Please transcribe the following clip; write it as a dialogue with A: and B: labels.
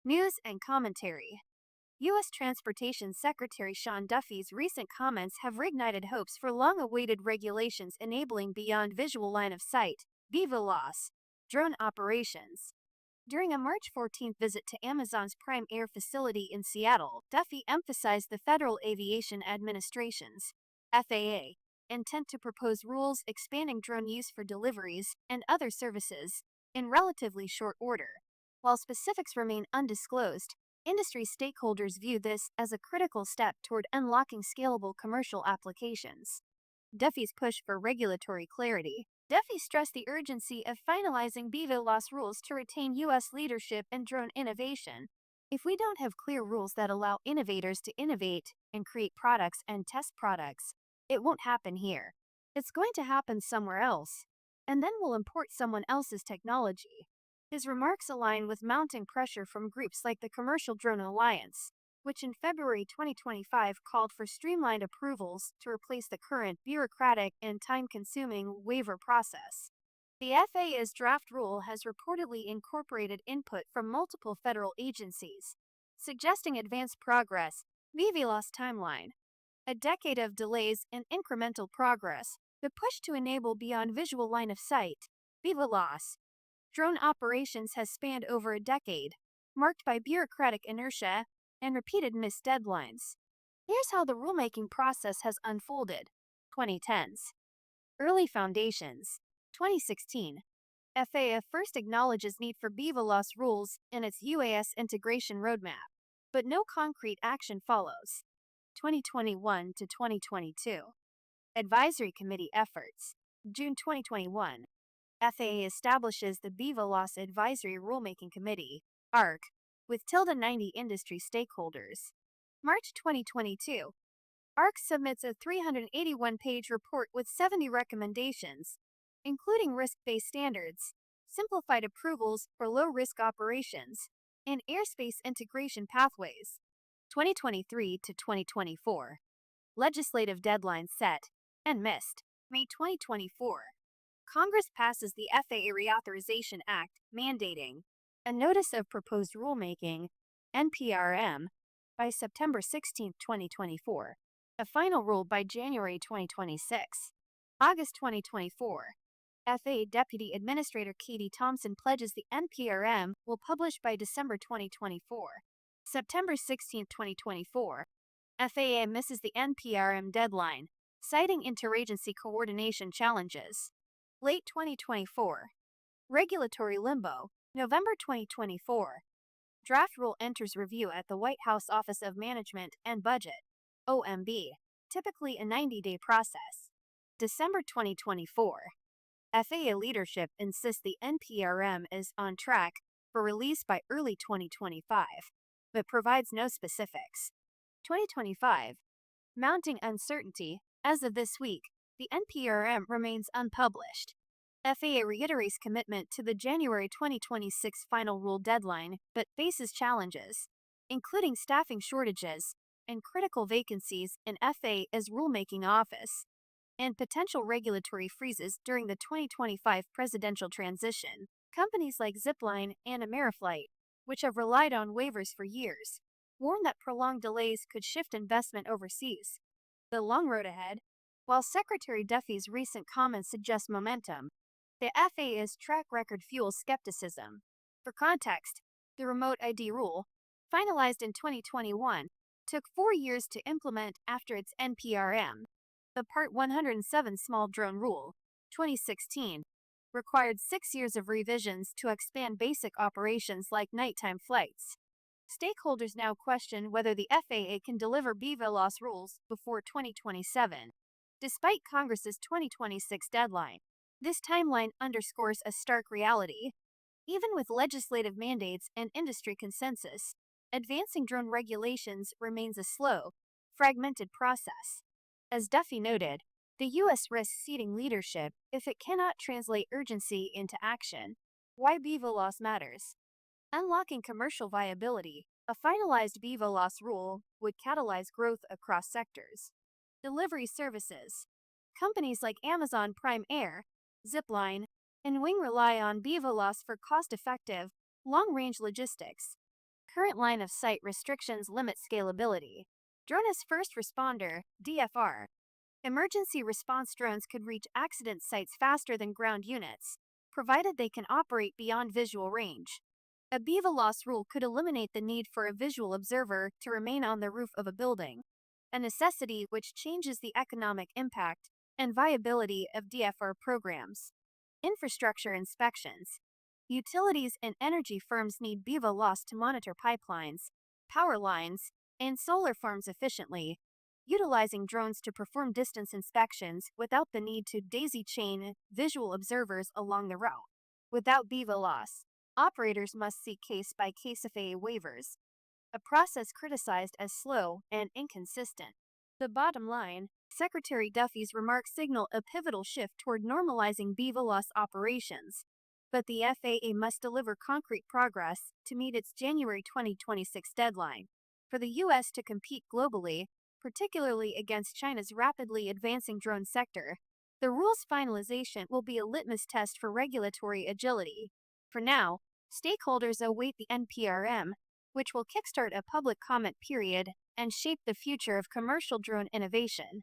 A: News and commentary. U.S. Transportation Secretary Sean Duffy's recent comments have reignited hopes for long-awaited regulations enabling beyond visual line of sight (BVLOS) drone operations. During a March 14 visit to Amazon's Prime Air facility in Seattle, Duffy emphasized the Federal Aviation Administration's (FAA) intent to propose rules expanding drone use for deliveries and other services in relatively short order. While specifics remain undisclosed, industry stakeholders view this as a critical step toward unlocking scalable commercial applications. Duffy's push for regulatory clarity. Duffy stressed the urgency of finalizing BVLOS rules to retain U.S. leadership in drone innovation. If we don't have clear rules that allow innovators to innovate and create products and test products, it won't happen here. It's going to happen somewhere else, and then we'll import someone else's technology. His remarks align with mounting pressure from groups like the Commercial Drone Alliance, which in February 2025 called for streamlined approvals to replace the current bureaucratic and time-consuming waiver process. The FAA's draft rule has reportedly incorporated input from multiple federal agencies, suggesting advanced progress. BVLOS timeline. A decade of delays and incremental progress. The push to enable beyond visual line of sight (BVLOS) drone operations has spanned over a decade, marked by bureaucratic inertia and repeated missed deadlines. Here's how the rulemaking process has unfolded. 2010s. Early foundations. 2016. FAA first acknowledges need for BVLOS rules in its UAS integration roadmap, but no concrete action follows. 2021 to 2022. Advisory Committee efforts. June 2021. FAA establishes the BVLOS Advisory Rulemaking Committee, ARC, with 90 industry stakeholders. March 2022. ARC submits a 381-page report with 70 recommendations, including risk-based standards, simplified approvals for low-risk operations, and airspace integration pathways. 2023 to 2024. Legislative deadlines set and missed. May 2024. Congress passes the FAA Reauthorization Act mandating a Notice of Proposed Rulemaking, NPRM, by September 16, 2024. A final rule by January 2026. August 2024. FAA Deputy Administrator Katie Thompson pledges the NPRM will publish by December 2024. September 16, 2024. FAA misses the NPRM deadline, citing interagency coordination challenges. Late 2024. Regulatory limbo. November 2024. Draft rule enters review at the White House Office of Management and Budget, OMB, typically a 90-day process. December 2024. FAA leadership insists the NPRM is on track for release by early 2025, but provides no specifics. 2025. Mounting uncertainty. As of this week, the NPRM remains unpublished. FAA reiterates commitment to the January 2026 final rule deadline, but faces challenges, including staffing shortages and critical vacancies in FAA's rulemaking office, and potential regulatory freezes during the 2025 presidential transition. Companies like Zipline and Ameriflight, which have relied on waivers for years, warn that prolonged delays could shift investment overseas. The long road ahead. While Secretary Duffy's recent comments suggest momentum, the FAA's track record fuels skepticism. For context, the Remote ID Rule, finalized in 2021, took 4 years to implement after its NPRM. The Part 107 Small Drone Rule, 2016, required 6 years of revisions to expand basic operations like nighttime flights. Stakeholders now question whether the FAA can deliver BVLOS rules before 2027. Despite Congress's 2026 deadline, this timeline underscores a stark reality. Even with legislative mandates and industry consensus, advancing drone regulations remains a slow, fragmented process. As Duffy noted, the U.S. risks ceding leadership if it cannot translate urgency into action. Why BVLOS matters. Unlocking commercial viability. A finalized BVLOS rule would catalyze growth across sectors. Delivery services. Companies like Amazon Prime Air, Zipline, and Wing rely on BVLOS for cost-effective, long-range logistics. current line of sight restrictions limit scalability. Drone as first responder, DFR. Emergency response drones could reach accident sites faster than ground units, provided they can operate beyond visual range. A BVLOS rule could eliminate the need for a visual observer to remain on the roof of a building, a necessity which changes the economic impact and viability of DFR programs. Infrastructure inspections. Utilities and energy firms need BVLOS to monitor pipelines, power lines, and solar farms efficiently, utilizing drones to perform distance inspections without the need to daisy chain visual observers along the route. Without BVLOS, operators must seek case-by-case FAA waivers, a process criticized as slow and inconsistent. The bottom line, Secretary Duffy's remarks signal a pivotal shift toward normalizing BVLOS operations, but the FAA must deliver concrete progress to meet its January 2026 deadline. For the U.S. to compete globally, particularly against China's rapidly advancing drone sector, the rules finalization will be a litmus test for regulatory agility. For now, stakeholders await the NPRM, which will kickstart a public comment period and shape the future of commercial drone innovation.